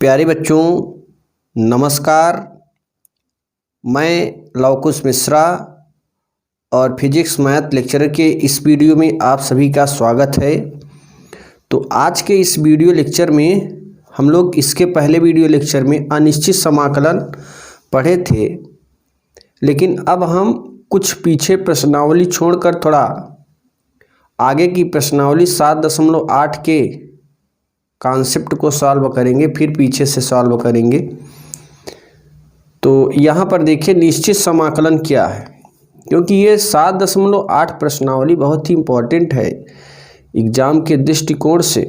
प्यारे बच्चों, नमस्कार। मैं लवकुश मिश्रा और फिजिक्स मैथ लेक्चरर के इस वीडियो में आप सभी का स्वागत है। तो आज के इस वीडियो लेक्चर में हम लोग इसके पहले वीडियो लेक्चर में अनिश्चित समाकलन पढ़े थे, लेकिन अब हम कुछ पीछे प्रश्नावली छोड़कर थोड़ा आगे की प्रश्नावली 7.8 के कॉन्सेप्ट को सॉल्व करेंगे, फिर पीछे से सॉल्व करेंगे। तो यहाँ पर देखिए निश्चित समाकलन क्या है, क्योंकि ये 7.8 प्रश्नावली बहुत ही इम्पोर्टेंट है एग्जाम के दृष्टिकोण से।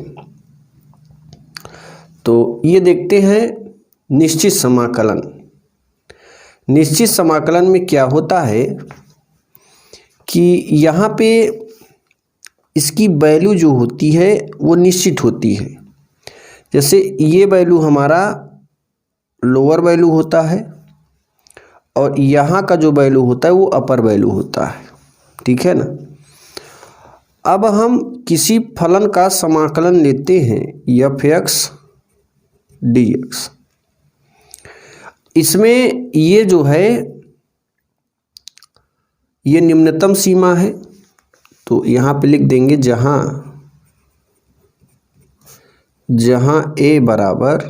तो ये देखते हैं निश्चित समाकलन। निश्चित समाकलन में क्या होता है कि यहाँ पे इसकी वैल्यू जो होती है वो निश्चित होती है। जैसे ये वैल्यू हमारा लोअर वैल्यू होता है और यहाँ का जो वैल्यू होता है वो अपर वैल्यू होता है, ठीक है ना। अब हम किसी फलन का समाकलन लेते हैं f(x) dx। इसमें ये जो है ये निम्नतम सीमा है, तो यहाँ पे लिख देंगे जहाँ a बराबर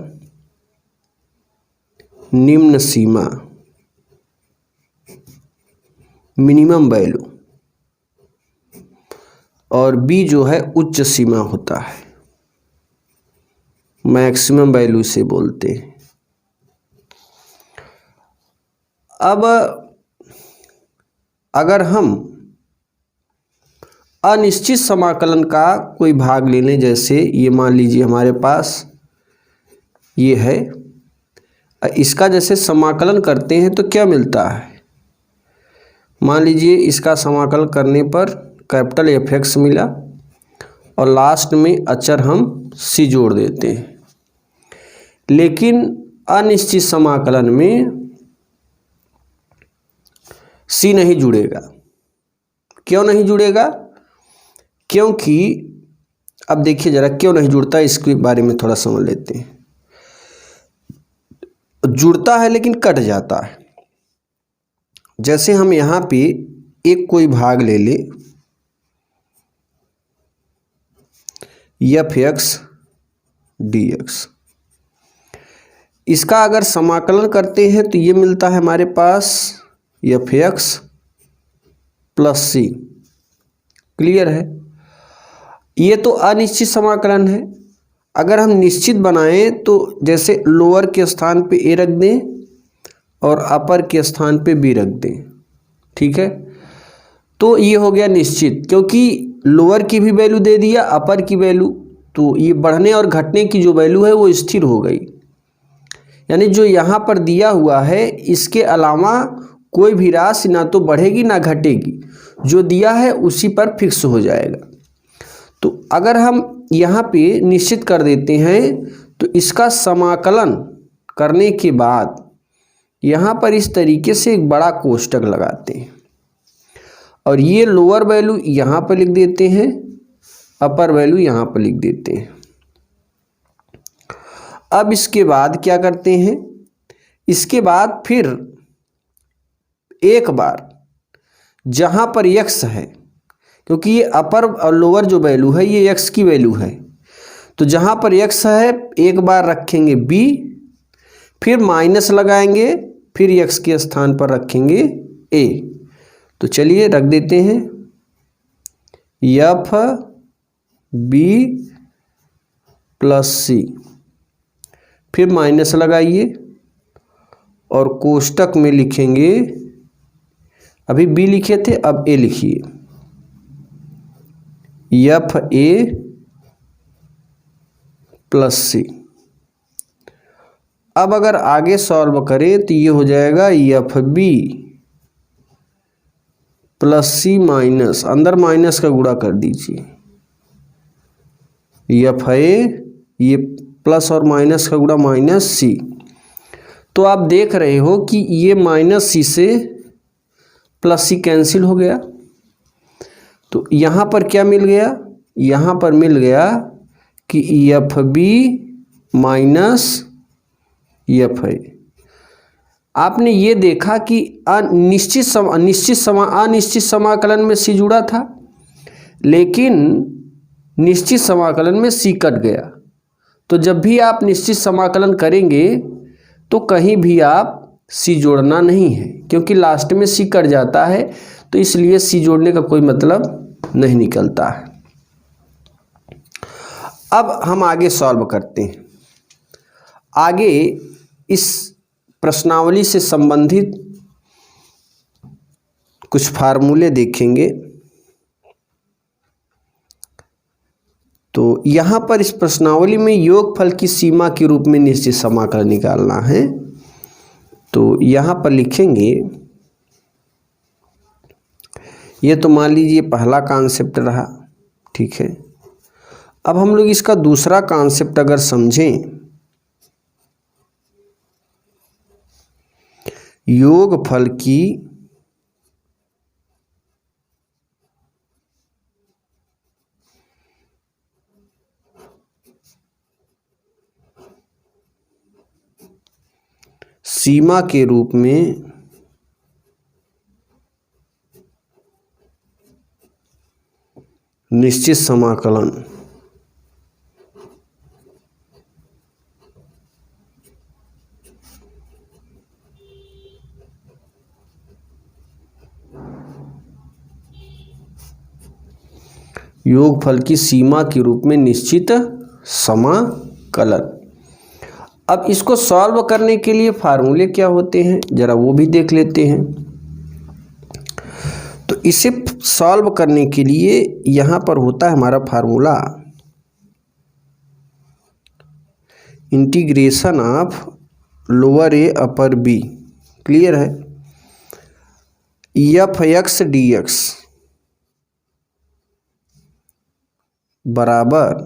निम्न सीमा मिनिमम वैल्यू और b जो है उच्च सीमा होता है, मैक्सिमम वैल्यू से बोलते हैं। अब अगर हम अनिश्चित समाकलन का कोई भाग ले लें, जैसे ये मान लीजिए हमारे पास ये है, इसका जैसे समाकलन करते हैं तो क्या मिलता है। मान लीजिए इसका समाकलन करने पर कैपिटल f(x) मिला और लास्ट में अचर हम c जोड़ देते हैं। लेकिन अनिश्चित समाकलन में c नहीं जुड़ेगा। क्यों नहीं जुड़ेगा? क्योंकि अब देखिए ज़रा क्यों नहीं जुड़ता, इसके बारे में थोड़ा समझ लेते हैं। जुड़ता है लेकिन कट जाता है। जैसे हम यहाँ पे एक कोई भाग ले ले f(x) dx, इसका अगर समाकलन करते हैं तो ये मिलता है हमारे पास f(x) + c। क्लियर है? ये तो अनिश्चित समाकलन है। अगर हम निश्चित बनाएं तो जैसे लोअर के स्थान पे a रख दें और अपर के स्थान पे b रख दें, ठीक है। तो ये हो गया निश्चित, क्योंकि लोअर की भी वैल्यू दे दिया, अपर की वैल्यू, तो ये बढ़ने और घटने की जो वैल्यू है वो स्थिर हो गई। यानी जो यहाँ पर दिया हुआ है इसके अलावा कोई भी राशि ना तो बढ़ेगी ना घटेगी, जो दिया है उसी पर फिक्स हो जाएगा। तो अगर हम यहाँ पे निश्चित कर देते हैं तो इसका समाकलन करने के बाद यहाँ पर इस तरीके से एक बड़ा कोष्टक लगाते हैं और ये लोअर वैल्यू यहाँ पर लिख देते हैं, अपर वैल्यू यहाँ पर लिख देते हैं। अब इसके बाद क्या करते हैं, इसके बाद फिर एक बार जहाँ पर x है, क्योंकि ये अपर और लोअर जो वैल्यू है ये x की वैल्यू है, तो जहाँ पर x है एक बार रखेंगे b, फिर माइनस लगाएंगे, फिर x के स्थान पर रखेंगे a। तो चलिए रख देते हैं f(b) + c, फिर माइनस लगाइए और कोष्टक में लिखेंगे, अभी b लिखे थे अब a लिखिए, f(a) + c। अब अगर आगे सॉल्व करें तो ये हो जाएगा f(b) + c माइनस, अंदर माइनस का गुणा कर दीजिए, f(a) ये प्लस और माइनस का गुणा -c। तो आप देख रहे हो कि ये -c से +c कैंसिल हो गया। तो यहाँ पर क्या मिल गया, यहाँ पर मिल गया कि f(b) - एफ है। आपने ये देखा कि अनिश्चित समाकलन में सी जुड़ा था, लेकिन निश्चित समाकलन में सी कट गया। तो जब भी आप निश्चित समाकलन करेंगे तो कहीं भी आप सी जोड़ना नहीं है, क्योंकि लास्ट में सी कट जाता है, तो इसलिए सी जोड़ने का कोई मतलब नहीं निकलता है। अब हम आगे सॉल्व करते हैं। आगे इस प्रश्नावली से संबंधित कुछ फार्मूले देखेंगे। तो यहाँ पर इस प्रश्नावली में योगफल की सीमा के रूप में निश्चित समाकलन निकालना है। तो यहाँ पर लिखेंगे, ये तो मान लीजिए पहला कॉन्सेप्ट रहा, ठीक है। अब हम लोग इसका दूसरा कॉन्सेप्ट अगर समझें, योगफल की सीमा के रूप में निश्चित समाकलन योगफल की सीमा के रूप में निश्चित समाकलन। अब इसको सॉल्व करने के लिए फार्मूले क्या होते हैं जरा वो भी देख लेते हैं। तो इसे सॉल्व करने के लिए यहाँ पर होता है हमारा formula integration of lower A upper B, clear है, एफ एक्स डी एक्स बराबर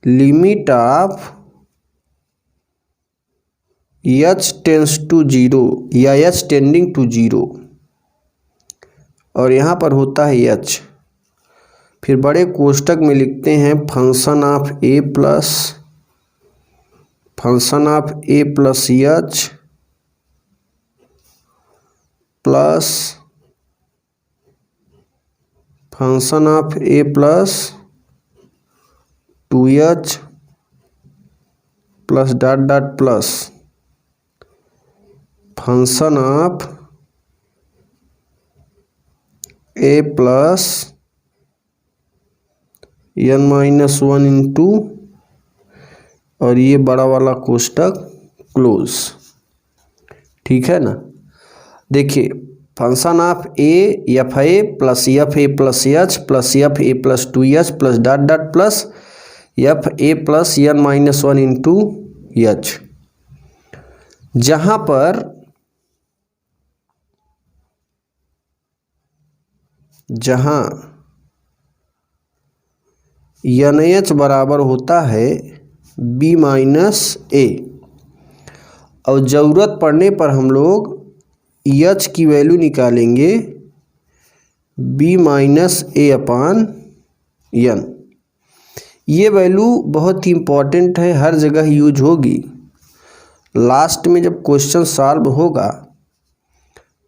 limit of H tends to zero या एच टेंडिंग टू जीरो, और यहाँ पर होता है एच। फिर बड़े कोष्टक में लिखते हैं function of A plus H plus function of A plus 2h plus dot dot plus function of A plus n-1 into, और ये बड़ा वाला कोष्टक क्लोज, ठीक है ना। देखिए function of A F A plus H plus F A plus 2h plus dot dot plus F A plus n-1 into H, जहाँ पर NH बराबर होता है B माइनस ए, और ज़रूरत पड़ने पर हम लोग H की वैल्यू निकालेंगे B माइनस ए अपान n। ये वैल्यू बहुत ही इम्पॉर्टेंट है, हर जगह यूज होगी। लास्ट में जब क्वेश्चन सॉल्व होगा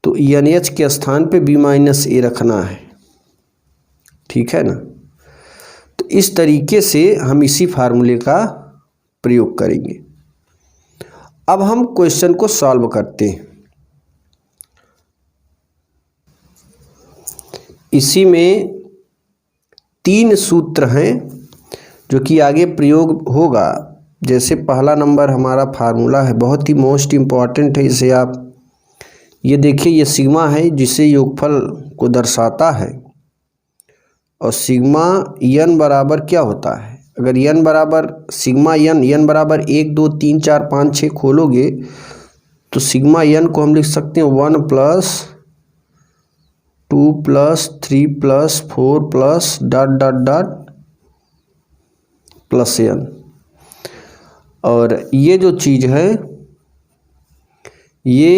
तो NH के स्थान पे B माइनस ए रखना है, ठीक है ना। तो इस तरीके से हम इसी फार्मूले का प्रयोग करेंगे। अब हम क्वेश्चन को सॉल्व करते हैं। इसी में 3 सूत्र हैं जो कि आगे प्रयोग होगा। जैसे पहला नंबर हमारा फार्मूला है, बहुत ही मोस्ट इम्पॉर्टेंट है, इसे आप ये देखिए, ये सिग्मा है जिसे योगफल को दर्शाता है, और सिग्मा n बराबर क्या होता है, अगर n बराबर सिग्मा n बराबर 1 2 3 4 5 6 खोलोगे तो सिग्मा n को हम लिख सकते हैं 1 plus 2 plus 3 plus 4 plus dot dot dot plus n, और ये जो चीज़ है ये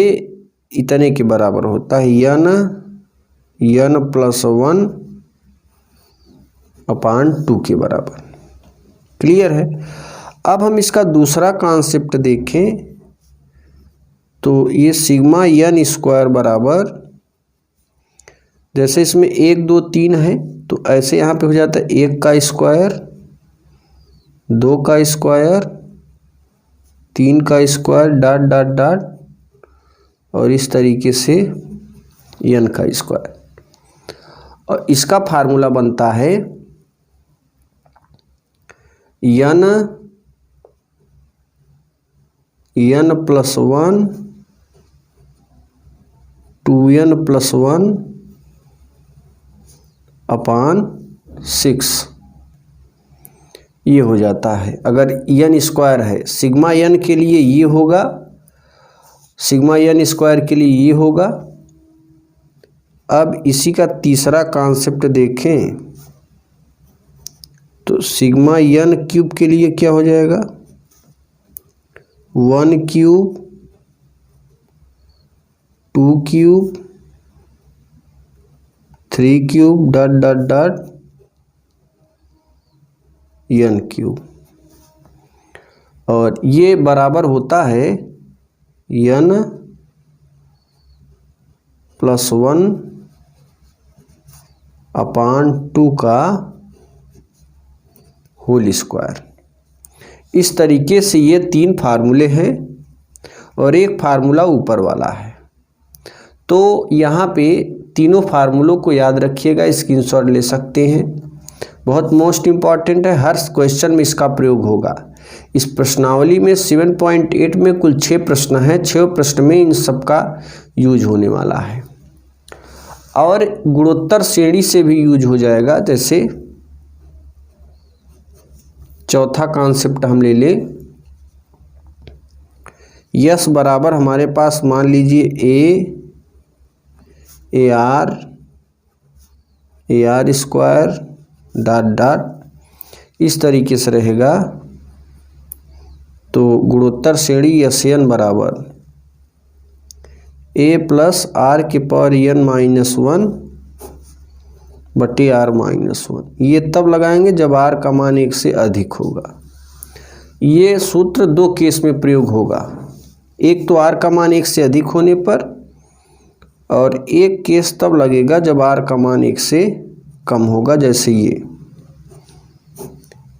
इतने के बराबर होता है n प्लस 1 अपान 2 के बराबर, क्लियर है। अब हम इसका दूसरा कॉन्सेप्ट देखें तो ये सिग्मा एन स्क्वायर बराबर, जैसे इसमें 1 2 3 है तो ऐसे यहाँ पे हो जाता है 1 का स्क्वायर, 2 का स्क्वायर, 3 का स्क्वायर, डॉट डॉट डॉट, और इस तरीके से एन का स्क्वायर। और इसका फार्मूला बनता है एन प्लस 1 2n प्लस 1 अपान 6, ये हो जाता है। अगर एन स्क्वायर है, सिग्मा एन के लिए ये होगा, सिग्मा एन स्क्वायर के लिए ये होगा। अब इसी का तीसरा कॉन्सेप्ट देखें तो सिग्मा एन क्यूब के लिए क्या हो जाएगा, 1 cube, 2 cube, 3 cube, dot dot dot, N cube. और ये बराबर होता है एन प्लस 1 अपान 2 का होल स्क्वायर। इस तरीके से ये 3 फार्मूले हैं और एक फार्मूला ऊपर वाला है। तो यहाँ पे तीनों फार्मूलों को याद रखिएगा, स्क्रीनशॉट ले सकते हैं, बहुत मोस्ट इम्पॉर्टेंट है, हर क्वेश्चन में इसका प्रयोग होगा। इस प्रश्नावली में 7.8 में कुल 6 प्रश्न हैं, 6 प्रश्न में इन सब का यूज होने वाला है और गुणोत्तर श्रेणी से भी यूज हो जाएगा। जैसे चौथा कॉन्सेप्ट हम ले लें, यस बराबर हमारे पास मान लीजिए A R square dot dot, इस तरीके से रहेगा। तो गुणोत्तर श्रेणी एस एन बराबर ए प्लस आर के पावर एन माइनस 1 बटे आर माइनस 1। ये तब लगाएंगे जब आर का मान 1 से अधिक होगा। ये सूत्र 2 केस में प्रयोग होगा, एक तो आर का मान 1 से अधिक होने पर, और एक केस तब लगेगा जब आर का मान 1 से कम होगा, जैसे ये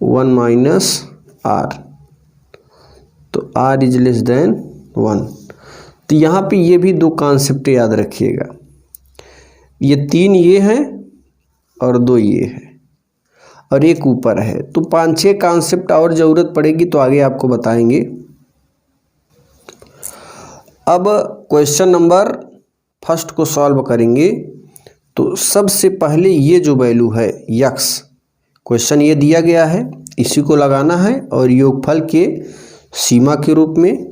1 माइनस आर, तो आर इज लेस देन 1। तो यहाँ पे ये भी 2 कॉन्सेप्ट याद रखिएगा, ये 3 ये हैं और 2 ये है और एक ऊपर है। तो 5-6 कॉन्सेप्ट और ज़रूरत पड़ेगी तो आगे आपको बताएंगे। अब क्वेश्चन नंबर फर्स्ट को सॉल्व करेंगे तो सबसे पहले ये जो वैल्यू है यक्स, क्वेश्चन ये दिया गया है, इसी को लगाना है और योगफल के सीमा के रूप में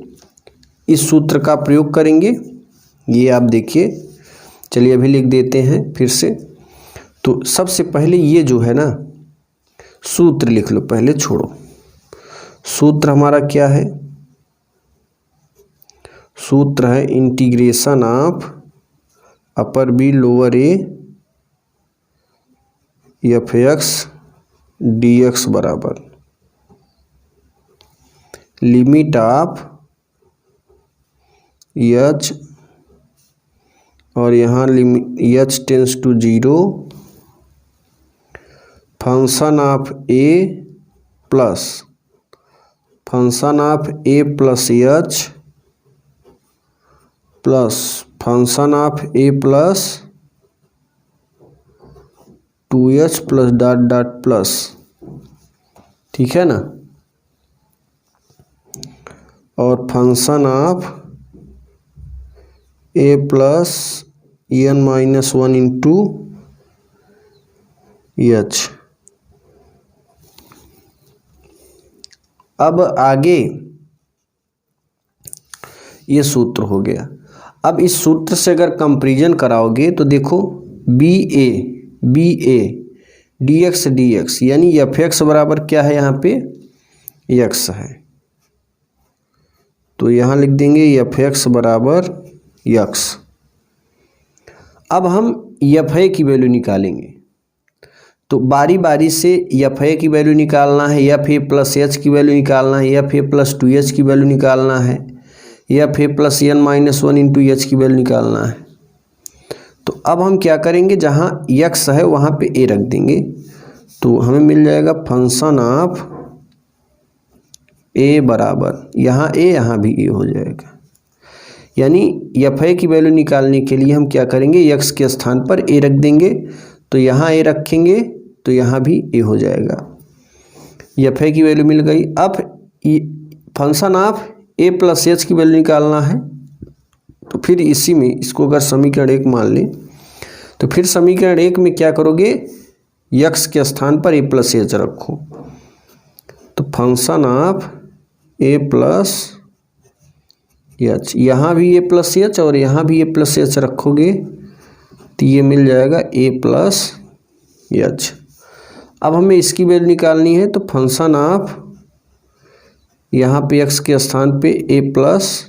इस सूत्र का प्रयोग करेंगे। ये आप देखिए, चलिए अभी लिख देते हैं फिर से। तो सबसे पहले ये जो है ना सूत्र लिख लो, पहले छोड़ो। सूत्र हमारा क्या है, सूत्र है integration of upper B lower A F X D X बराबर लिमिट ऑफ एच, और यहाँ limit H tends to 0, function of A plus function of A plus H plus function of A plus 2h plus dot dot plus, ठीक है ना, और function of A plus N minus 1 into H. अब आगे ये सूत्र हो गया। अब इस सूत्र से अगर कंपैरिजन कराओगे तो देखो बी ए डी एक्स यानी एफ एक्स बराबर क्या है, यहाँ पे एक्स है, तो यहाँ लिख देंगे एफ एक्स बराबर एक्स। अब हम एफ ए की वैल्यू निकालेंगे तो बारी बारी से एफ ए की वैल्यू निकालना है, एफ ए प्लस एच की वैल्यू निकालना है, एफ ए प्लस 2h की वैल्यू निकालना है, F A plus n-1 into H की वैल्यू निकालना है। तो अब हम क्या करेंगे, जहाँ x है वहाँ पे a रख देंगे, तो हमें मिल जाएगा फंक्शन ऑफ a बराबर, यहाँ a यहाँ भी a हो जाएगा। यानी एफ ए की वैल्यू निकालने के लिए हम क्या करेंगे, x के स्थान पर a रख देंगे, तो यहाँ a रखेंगे तो यहाँ भी a हो जाएगा। एफ ए की वैल्यू मिल गई। अब function of a plus H की वैल्यू निकालना है, तो फिर इसी में इसको अगर समीकरण 1 मान लें तो फिर समीकरण 1 में क्या करोगे, x के स्थान पर a प्लस एच रखो, तो function of a plus H, यहाँ भी a प्लस एच और यहाँ भी a प्लस एच रखोगे तो ये मिल जाएगा a प्लस एच। अब हमें इसकी वैल्यू निकालनी है, तो फंक्शन ऑफ यहाँ पे x के स्थान पे a प्लस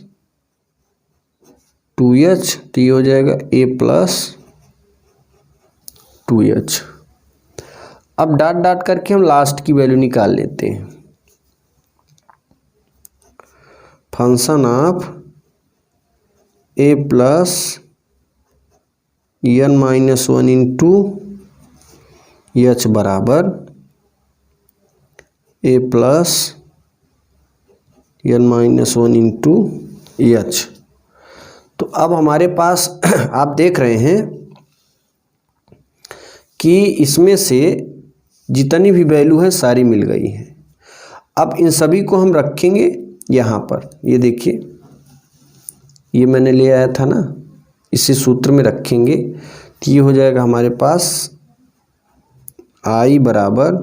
2h, तो ये हो जाएगा a प्लस 2h। अब डॉट डॉट करके हम लास्ट की वैल्यू निकाल लेते हैं। Function of a plus n-1 into H बराबर a plus n-1 into H. तो अब हमारे पास आप देख रहे हैं कि इसमें से जितनी भी वैल्यू है सारी मिल गई है। अब इन सभी को हम रखेंगे यहाँ पर, ये देखिए ये मैंने ले आया था ना, इसी सूत्र में रखेंगे तो ये हो जाएगा हमारे पास i बराबर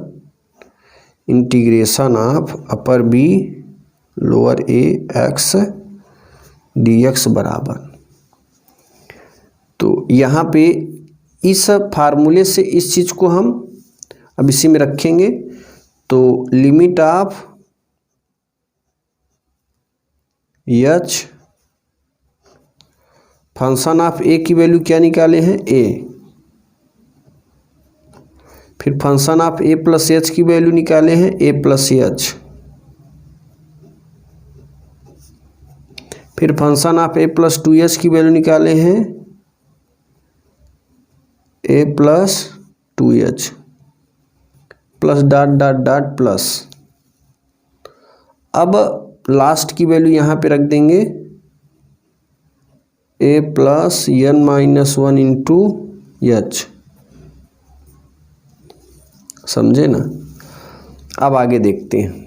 integration of upper b lower a x dx बराबर। तो यहाँ पे इस फार्मूले से इस चीज़ को हम अब इसी में रखेंगे, तो limit of h function of a की वैल्यू क्या निकाले हैं, a, फिर function of a plus H की वैल्यू निकाले हैं a प्लस एच, फिर function of a plus 2h की वैल्यू निकाले हैं a plus 2h plus dot dot dot plus. अब लास्ट की वैल्यू यहाँ पे रख देंगे a plus n-1 into H, समझे ना। अब आगे देखते हैं।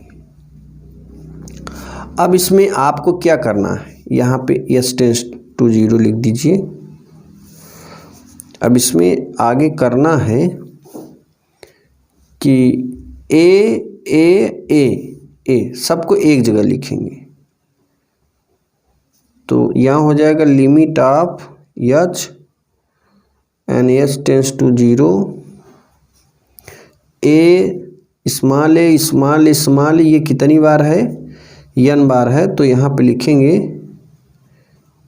अब इसमें आपको क्या करना है, यहाँ पे s टेंस टू 0 लिख दीजिए। अब इसमें आगे करना है कि a सबको एक जगह लिखेंगे, तो यहाँ हो जाएगा limit of h and s tends to 0, a small ये कितनी बार है, n बार है, तो यहाँ पे लिखेंगे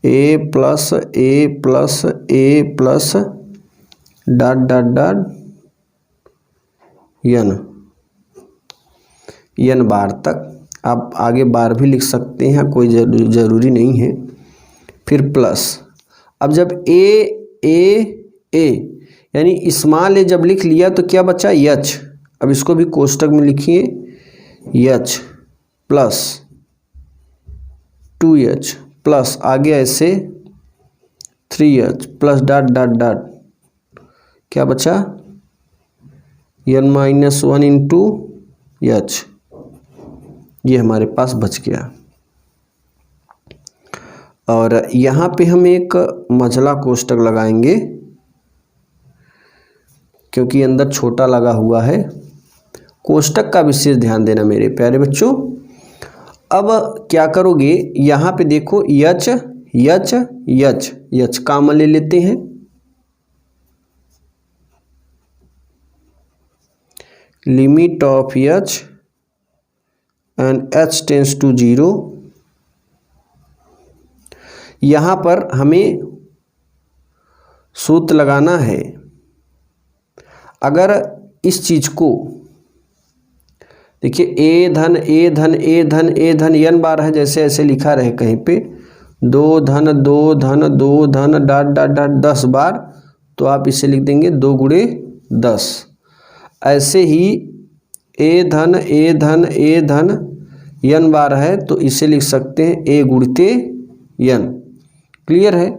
a plus dot dot dot n बार तक। आप आगे बार भी लिख सकते हैं, कोई ज़रूरी नहीं है। फिर प्लस, अब जब a यानी स्मॉल a जब लिख लिया तो क्या बचा, h। अब इसको भी कोष्टक में लिखिए, h प्लस 2h प्लस आगे ऐसे 3h plus dot dot dot, क्या बचा n-1 इंटू एच, ये हमारे पास बच गया। और यहाँ पे हम एक मझला कोष्टक लगाएंगे क्योंकि अंदर छोटा लगा हुआ है। कोष्टक का विशेष ध्यान देना मेरे प्यारे बच्चों। अब क्या करोगे, यहाँ पे देखो h कॉमन ले लेते हैं, limit of h and h tends to 0। यहाँ पर हमें सूत्र लगाना है, अगर इस चीज को देखिए, ए धन ए धन ए धन ए धन n बार है, जैसे ऐसे लिखा रहे कहीं पे 2 धन 2 धन 2 धन डॉट डॉट डॉट 10 बार, तो आप इसे लिख देंगे 2 गुणे 10। ऐसे ही ए धन ए धन ए धन n बार है, तो इसे लिख सकते हैं a गुणिते n। क्लियर है?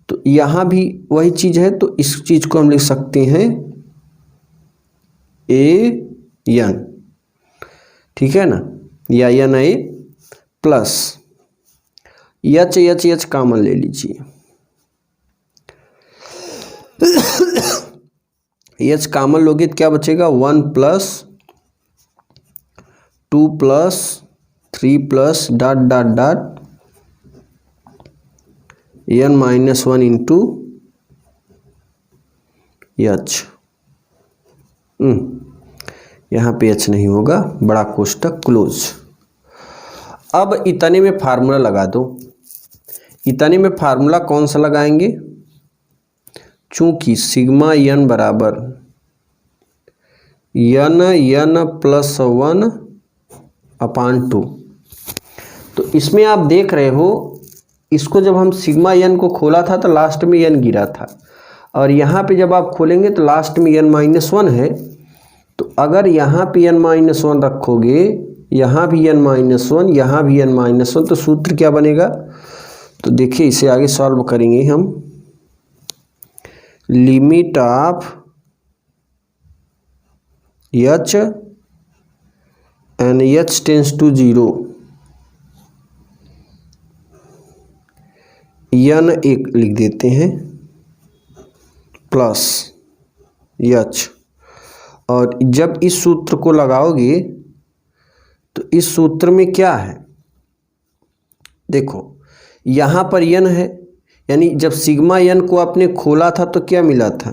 तो यहाँ भी वही चीज़ है, तो इस चीज़ को हम लिख सकते हैं a n, ठीक है ना, या n a plus H H H common ले लीजिए, एच कॉमन लोगे तो क्या बचेगा 1 plus 2 plus 3 plus dot dot dot n minus 1 into H. यहाँ पे एच नहीं होगा, बड़ा कोष्टक क्लोज। अब इतने में फार्मूला लगा दो। इतने में फार्मूला कौन सा लगाएंगे? चूंकि सिग्मा n बराबर n प्लस 1 अपान 2, तो इसमें आप देख रहे हो, इसको जब हम सिग्मा n को खोला था तो लास्ट में n गिरा था, और यहाँ पे जब आप खोलेंगे तो लास्ट में n माइनस 1 है। तो अगर यहाँ पे n माइनस 1 रखोगे, यहाँ भी n माइनस 1, यहाँ भी n माइनस 1, तो सूत्र क्या बनेगा? तो देखिए, इसे आगे सॉल्व करेंगे हम। Limit of h and h tends to 0, n एक लिख देते हैं प्लस h, और जब इस सूत्र को लगाओगे तो इस सूत्र में क्या है? देखो, यहाँ पर n है, यानी जब सिग्मा n को आपने खोला था तो क्या मिला था?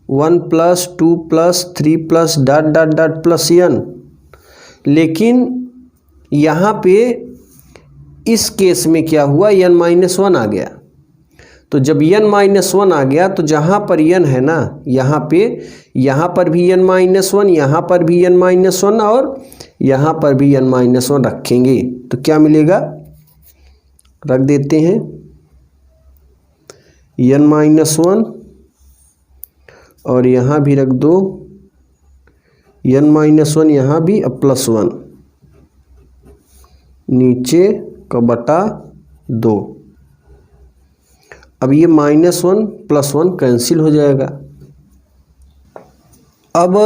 1 plus 2 plus 3 plus dot dot dot plus n। लेकिन यहाँ पे इस केस में क्या हुआ? n माइनस 1 आ गया। तो जब n माइनस 1 आ गया तो जहाँ पर n है ना, यहाँ पर भी n माइनस 1, यहाँ पर भी n माइनस 1, और यहाँ पर भी n माइनस 1 रखेंगे तो क्या मिलेगा? रख देते हैं n माइनस 1, और यहाँ भी रख दो n माइनस 1, यहाँ भी अब प्लस 1, नीचे का बटा 2। अब ये माइनस 1 प्लस 1 कैंसिल हो जाएगा। अब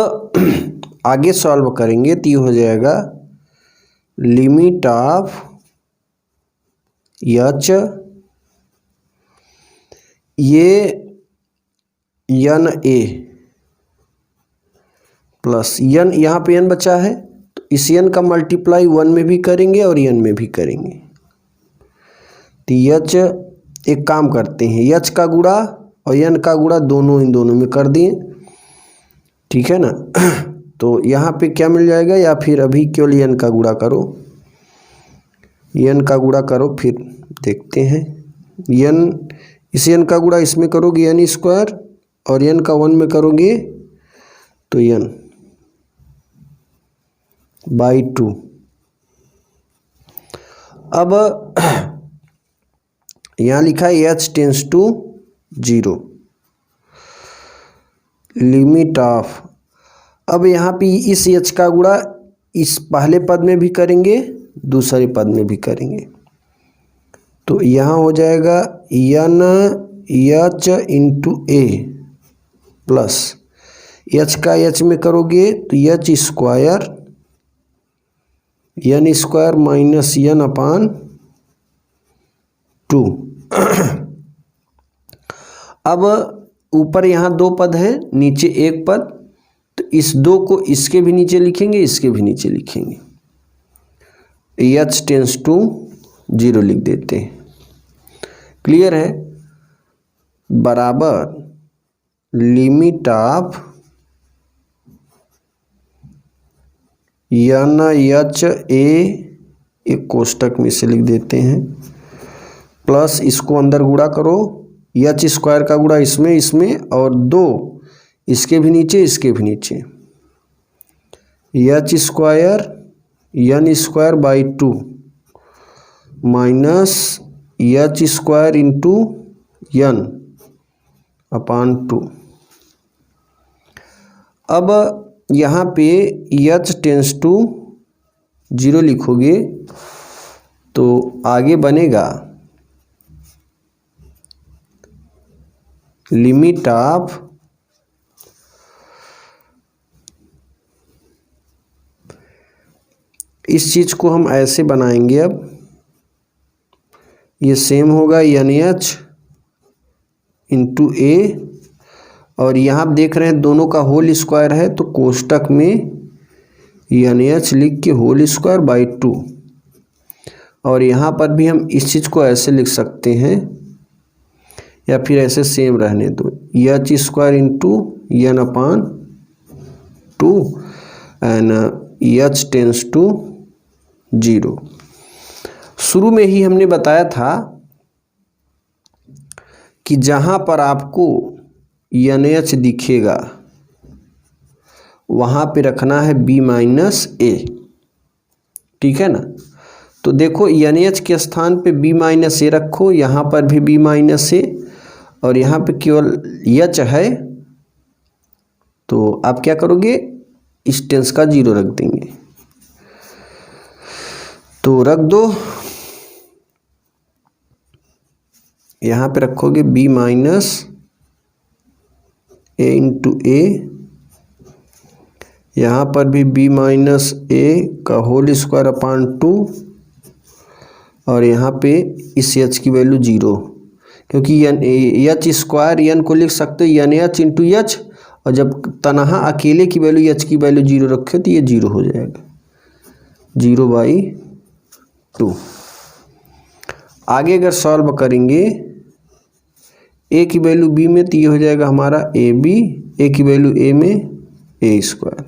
आगे सॉल्व करेंगे तो ये हो जाएगा लिमिट ऑफ h, ये n a प्लस n, यहाँ पे n बचा है तो इस n का मल्टीप्लाई 1 में भी करेंगे और n में भी करेंगे। तो h, एक काम करते हैं, h का गुणा और n का गुणा दोनों इन दोनों में कर दिए, ठीक है ना। तो यहाँ पे क्या मिल जाएगा? या फिर अभी केवल n का गुणा करो, n का गुणा करो, फिर देखते हैं। इस n का गुणा इसमें करोगे n स्क्वायर, और n का 1 में करोगे तो n बाई 2। अब यहाँ लिखा है h tends to 0, limit of. अब यहाँ पे इस h का गुणा इस पहले पद में भी करेंगे, दूसरे पद में भी करेंगे, तो यहाँ हो जाएगा n h into a plus h का h में करोगे तो h square, n square minus n अपान 2। अब ऊपर यहाँ 2 पद हैं, नीचे 1 पद, तो इस 2 को इसके भी नीचे लिखेंगे, इसके भी नीचे लिखेंगे, h टेंस टू 0 लिख देते हैं। क्लियर है? बराबर limit of n h a, एक कोष्टक में से लिख देते हैं, प्लस इसको अंदर गुणा करो, h स्क्वायर का गुणा इसमें, और 2 इसके भी नीचे, इसके भी नीचे, H square N square by 2 minus H square into N upon 2। अब यहाँ पे एच टेंस टू 0 लिखोगे तो आगे बनेगा लिमिट ऑफ इस चीज़ को हम ऐसे बनाएंगे। अब ये सेम होगा एन एच इंटू ए, और यहाँ आप देख रहे हैं दोनों का होल स्क्वायर है तो कोष्टक में एन एच लिख के होल स्क्वायर बाई 2, और यहाँ पर भी हम इस चीज़ को ऐसे लिख सकते हैं या फिर ऐसे सेम रहने दो, H square into N upon 2 and H tends to 0। शुरू में ही हमने बताया था कि जहाँ पर आपको एन एच दिखेगा वहाँ पे रखना है बी माइनस ए, ठीक है ना। तो देखो एन एच के स्थान पे बी माइनस ए रखो, यहाँ पर भी बी माइनस ए, और यहाँ पे केवल एच है तो आप क्या करोगे, इस टेंस का 0 रख देंगे। तो रख दो, यहाँ पे रखोगे बी माइनस ए इंटू ए, यहाँ पर भी बी माइनस ए का होल स्क्वायर अपान 2, और यहाँ पे इस एच की वैल्यू 0, क्योंकि एच स्क्वायर एन को लिख सकते हो एन एच इंटू एच, और जब तनहा अकेले की वैल्यू एच की वैल्यू 0 रखे तो ये 0 हो जाएगा, 0/2। आगे अगर सॉल्व करेंगे ए की वैल्यू बी में तो ये हो जाएगा हमारा ए बी, ए की वैल्यू ए में A square,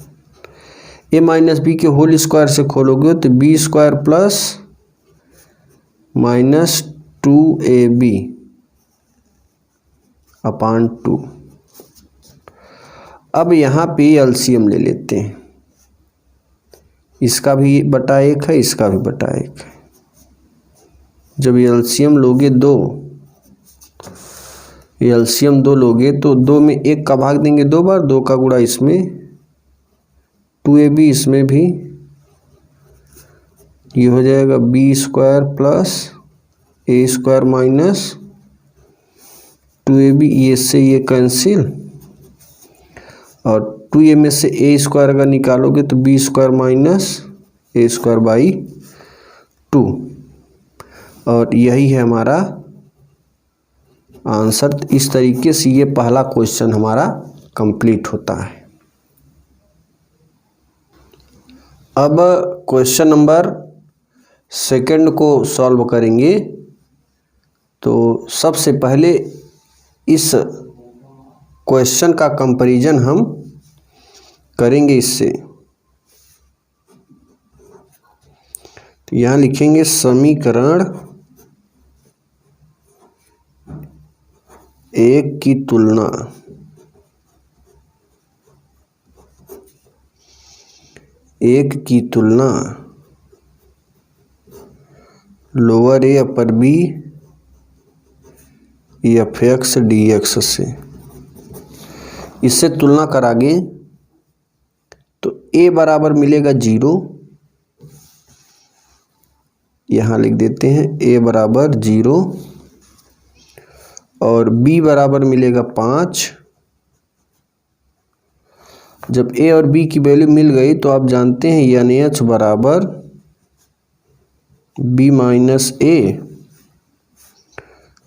A minus B के होल स्क्वायर से खोलोगे तो B square plus minus 2ab upon 2। अब यहाँ पे एलसीएम ले लेते हैं, इसका भी बटा 1 है, इसका भी बटा 1 है। जब एलसीएम लोगे एलसीएम 2 लोगे तो 2 में 1 का भाग देंगे 2 बार, 2 का गुणा इसमें 2ab, इसमें भी ये हो जाएगा बी स्क्वायर प्लस ए स्क्वायर माइनस 2ab, ये से ये कैंसिल, और 2a में से ए स्क्वायर अगर निकालोगे तो B square minus A square by 2, और यही है हमारा आंसर। इस तरीके से ये पहला क्वेश्चन हमारा कंप्लीट होता है। अब क्वेश्चन नंबर 2 को सॉल्व करेंगे। तो सबसे पहले इस क्वेश्चन का कंपैरिजन हम करेंगे इससे। तो यहाँ लिखेंगे समीकरण 1 की तुलना lower A upper B F X D X से। इससे तुलना करागे तो a बराबर मिलेगा 0, यहाँ लिख देते हैं a बराबर 0, और b बराबर मिलेगा 5। जब a और b की वैल्यू मिल गई तो आप जानते हैं एन एच बराबर b माइनस ए,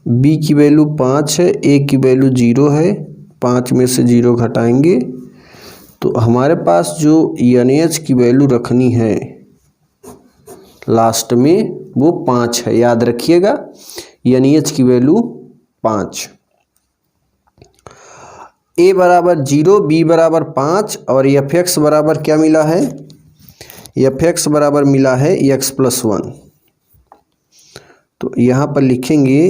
b की वैल्यू 5 है, a की वैल्यू 0 है, 5 में से 0 घटाएंगे तो हमारे पास जो एन एच की वैल्यू रखनी है लास्ट में वो 5 है। याद रखिएगा एन एच की वैल्यू 5। a बराबर 0, b बराबर 5, और एफ एक्स बराबर क्या मिला है, एफ एक्स बराबर मिला है x प्लस 1। तो यहाँ पर लिखेंगे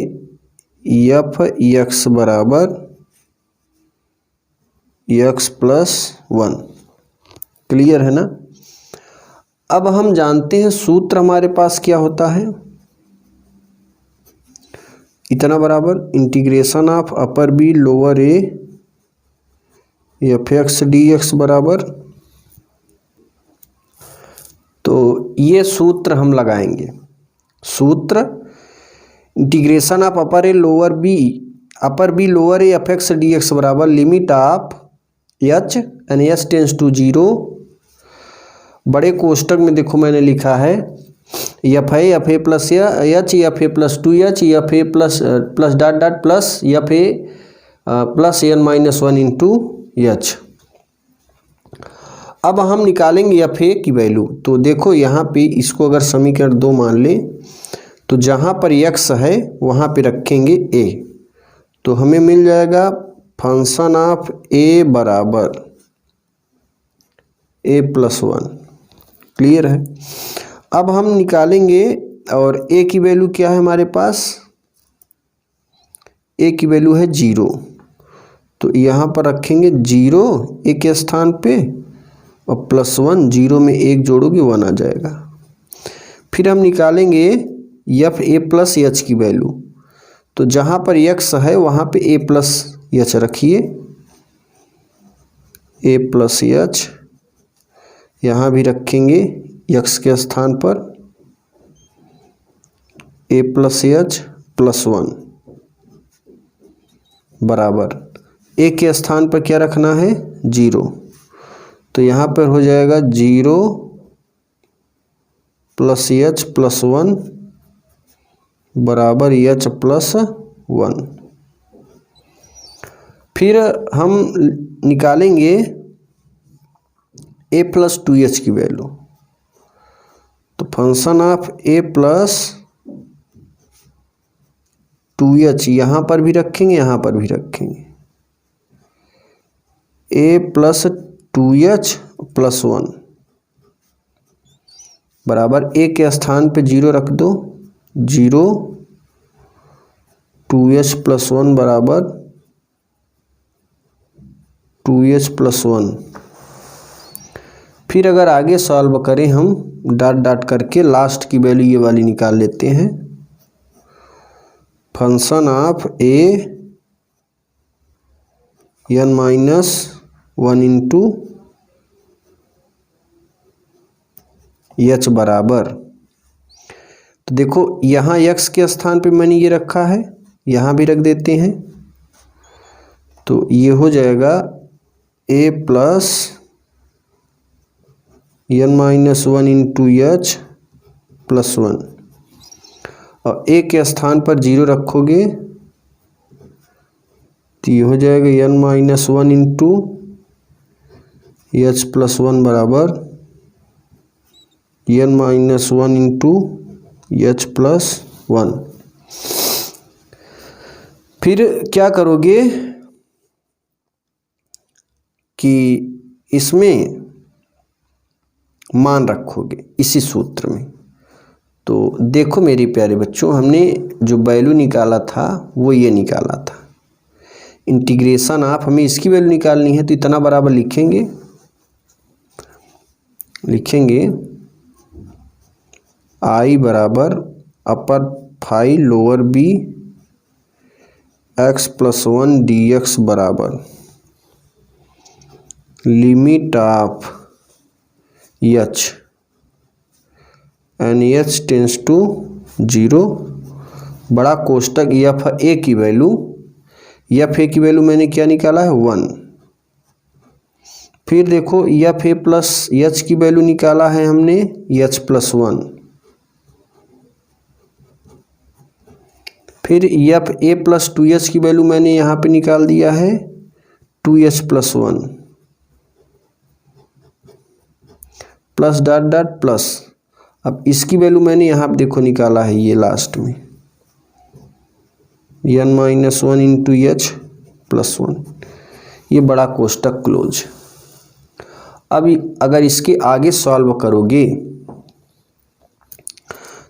एफ एक्स बराबर x प्लस 1। क्लियर है ना। अब हम जानते हैं सूत्र हमारे पास क्या होता है, इतना बराबर integration of upper B lower A F X D X बराबर, तो ये सूत्र हम लगाएंगे। सूत्र integration of upper B lower A F X D X बराबर limit of H N H tends to 0, बड़े कोष्टक में देखो मैंने लिखा है F A plus H F A plus 2h F A plus dot dot plus F A plus n-1 into H. अब हम निकालेंगे एफ ए की वैल्यू। तो देखो यहाँ पे इसको अगर समीकरण 2 मान लें तो जहाँ पर x है वहाँ पे रखेंगे a, तो हमें मिल जाएगा फंक्शन ऑफ a बराबर a+1। क्लियर है। अब हम निकालेंगे और a की वैल्यू क्या है हमारे पास, a की वैल्यू है 0, तो यहाँ पर रखेंगे 0 a के स्थान पे और +1, 0 में 1 जोड़ोगे 1 आ जाएगा। फिर हम निकालेंगे एफ ए प्लस एच की वैल्यू, तो जहाँ पर x है वहाँ पे a प्लस एच रखिए, a प्लस एच, यहाँ भी रखेंगे x के स्थान पर a प्लस एच +1 बराबर a के स्थान पर क्या रखना है 0, तो यहाँ पर हो जाएगा 0 प्लस एच +1 बराबर h+1। फिर हम निकालेंगे a प्लस 2h की वैल्यू, तो function of a plus 2h यहाँ पर भी रखेंगे यहाँ पर भी रखेंगे, a प्लस 2h +1 बराबर a के स्थान पे 0 रख दो, 0 2h +1 बराबर 2h +1। फिर अगर आगे सॉल्व करें हम डॉट डॉट करके लास्ट की वैल्यू ये वाली निकाल लेते हैं, function of a n-1 into h बराबर, तो देखो यहाँ x के स्थान पे मैंने ये रखा है, यहाँ भी रख देते हैं, तो ये हो जाएगा a plus n-1 into h +1, और a के स्थान पर 0 रखोगे तो ये हो जाएगा n-1 इंटू h +1 बराबर n-1 इंटू h +1। फिर क्या करोगे कि इसमें मान रखोगे इसी सूत्र में। तो देखो मेरे प्यारे बच्चों, हमने जो वैल्यू निकाला था वो ये निकाला था, इंटीग्रेशन ऑफ, हमें इसकी वैल्यू निकालनी है, तो इतना बराबर लिखेंगे i बराबर upper phi lower b x+1 dx बराबर limit of h N H tends to 0, बड़ा कोष्टक एफ ए की वैल्यू मैंने क्या निकाला है 1। फिर देखो एफ ए प्लस एच की वैल्यू निकाला है हमने h+1, फिर एफ ए प्लस 2h की वैल्यू मैंने यहाँ पे निकाल दिया है 2h+1 plus dot dot plus, अब इसकी वैल्यू मैंने यहाँ पे देखो निकाला है ये लास्ट में n-1 इंटू h +1, ये बड़ा कोष्टक क्लोज। अब अगर इसके आगे सॉल्व करोगे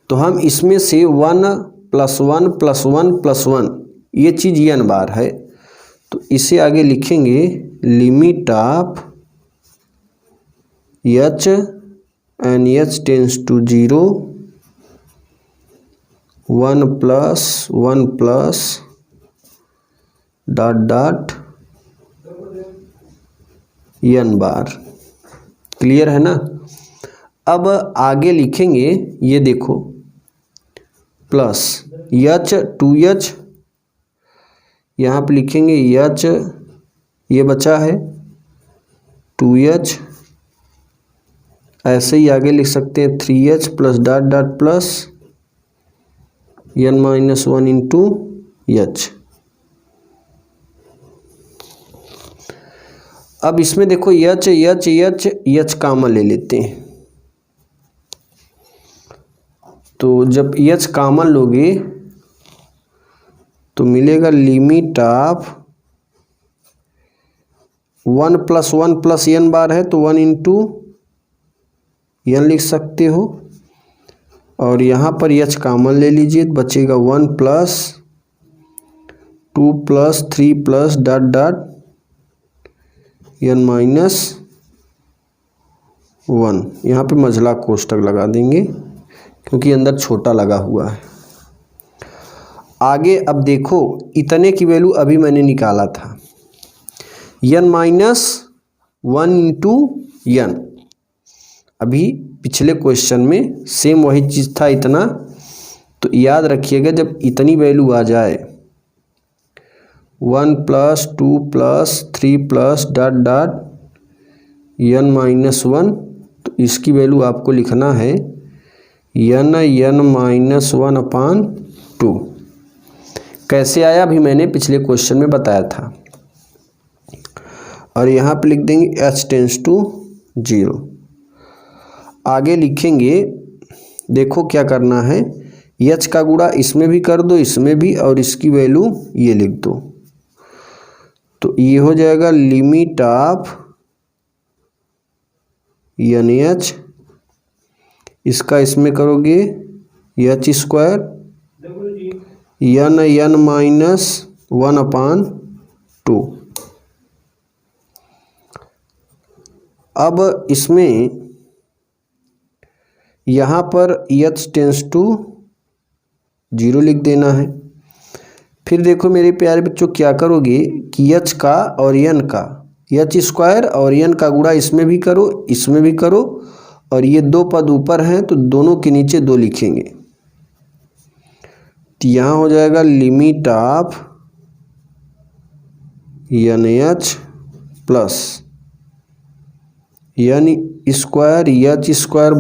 तो हम इसमें से 1 + 1 + 1 + 1 ये चीज़ n बार है, तो इसे आगे लिखेंगे limit of h N H tends to 0, 1 plus dot dot n बार। क्लियर है ना। अब आगे लिखेंगे, ये देखो प्लस एच 2h, यहाँ पे लिखेंगे एच, ये बचा है 2h, ऐसे ही आगे लिख सकते हैं 3h plus dot dot plus n-1 into H. अब इसमें देखो एच कॉमन ले लेते हैं, तो जब एच कॉमन लोगे तो मिलेगा लिमिट ऑफ 1 प्लस n बार है तो 1 इंटू n लिख सकते हो, और यहाँ पर एच कॉमन ले लीजिए, बचेगा 1 plus 2 plus 3 plus dot dot n-1। यहाँ पे मझला कोष्ठक लगा देंगे क्योंकि अंदर छोटा लगा हुआ है। आगे अब देखो, इतने की वैल्यू अभी मैंने निकाला था n-1 इंटू n। अभी पिछले क्वेश्चन में सेम वही चीज़ था इतना, तो याद रखिएगा जब इतनी वैल्यू आ जाए 1 plus 2 plus 3 plus dot dot n-1, तो इसकी वैल्यू आपको लिखना है n-1/2। कैसे आया अभी मैंने पिछले क्वेश्चन में बताया था। और यहाँ पे लिख देंगे h टेंस टू 0। आगे लिखेंगे, देखो क्या करना है, h का गुणा इसमें भी कर दो, इसमें भी, और इसकी वैल्यू ये लिख दो, तो ये हो जाएगा लिमिट ऑफ NH, इसका इसमें करोगे h स्क्वायर n-1/2। अब इसमें यहाँ पर h टेंस टू 0 लिख देना है। फिर देखो मेरे प्यारे बच्चों, क्या करोगे कि h का और n का, h स्क्वायर और n का गुणा इसमें भी करो, इसमें भी करो, और ये दो पद ऊपर हैं तो दोनों के नीचे 2 लिखेंगे, तो यहाँ हो जाएगा limit of NH plus n square h square